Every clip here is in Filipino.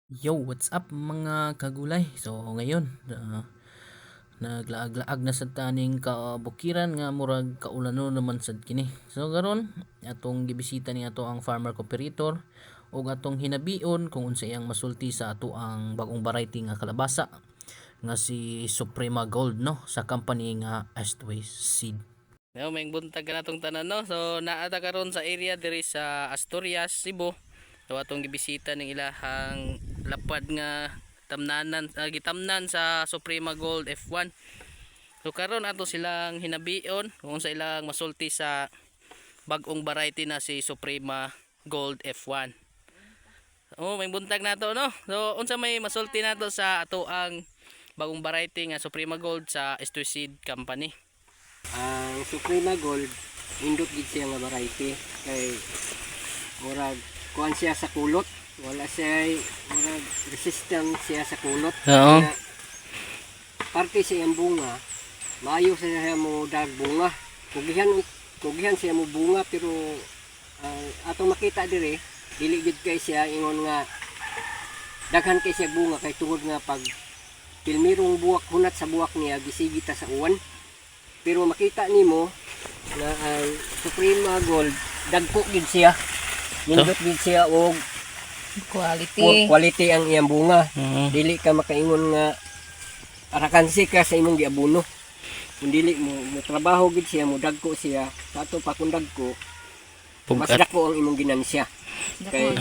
Yo, what's up mga kagulay? So ngayon, naglaag-laag na sa taning kabukiran nga murag kaulano naman sad kini. So garon atong gibisita ni ato ang farmer cooperator ug atong hinabion kung unsa iyang masulti sa ato ang bagong variety nga kalabasa nga si Suprema Gold no sa company nga Astways Seed. Yo, may buntag ka natong tanan no. So naata karon sa area diri sa Asturias, Cebu. So atong gibisita ning ilahang lapad nga tamnanan gitamnan sa Suprema Gold F1. So karon ato silang hinabion kung sa ilang masulti sa bag-ong variety na si Suprema Gold F1. Oh, may buntag nato no. So unsa may masulti nato sa ato ang bagong variety nga Suprema Gold sa Esto Seed Company. Ang Suprema Gold indot gid siya nga variety kay murag kuan siya sa kulot, wala siya murag resistant siya sa kulot. Oo. Kaya, parte sa iyang bunga maayo siya mo dag bunga, kugihan siya mo bunga, pero atong makita dire dili gid kay siya ingon nga daghan kay siya bunga kay tungod nga pag pilmirong buwak hunat sa buwak niya gisigita sa uwan. Pero makita nimo na ang Suprema Gold dagko gid siya. Nindot gid siya og quality ang iyang bunga. Dili ka makaingon nga arakansi ka sa imong giabuno. Kung dili mo trabaho gid siya, mo dagko siya. Sa ato pa kung dagko, mas dako ang imong ginansya. Kay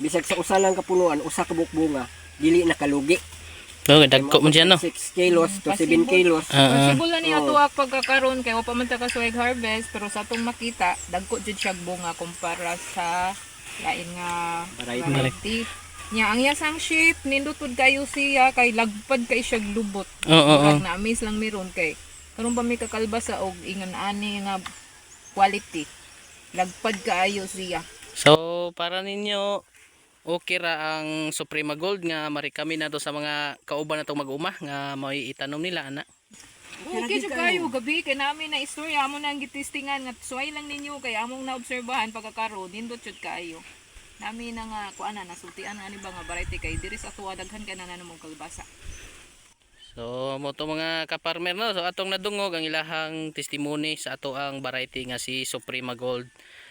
bisag sa usa lang ka punuan, usa ka buok bunga, dili nakalugi. Oh, dagko man siya no. 6 kilos to 7 kilos. Possible na niya tuwa pagkakaroon kay pa man ta kasuig harvest, pero sa atong makita dagko jud siya bunga kumpara sa lain nga variety. Nya ang yasang shape nindot pud kayo siya kay lagpad kay siya lubot. Oo. Na amaze lang meron kay karon pa may kakalbasa og ingon ani nga quality. Lagpad kaayo siya. So para ninyo okay ra ang Suprema Gold nga marikami na to sa mga kauban natong mag-uma nga may itanom nila ana. Okay jud kayo gabi kay namin na istorya amo nang gitistingan nga suway lang ninyo kay among naobserbahan pagkakaroon nindot jud kayo. Nami na nga kuana nasultian ani ba nga variety kay diri sa tuwa daghan ka na namong kalbasa. So mo to mga kaparmer no. So atong nadungog ang ilahang testimony sa ato ang variety nga si Suprema Gold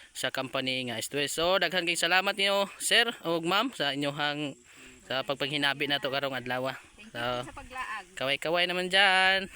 sa company nga Astways. So daghan kay salamat niyo sir ug ma'am sa inyohang sa pagpanghinabi nato karong adlaw. Thank you sa paglaag. Kaway-kaway naman dyan.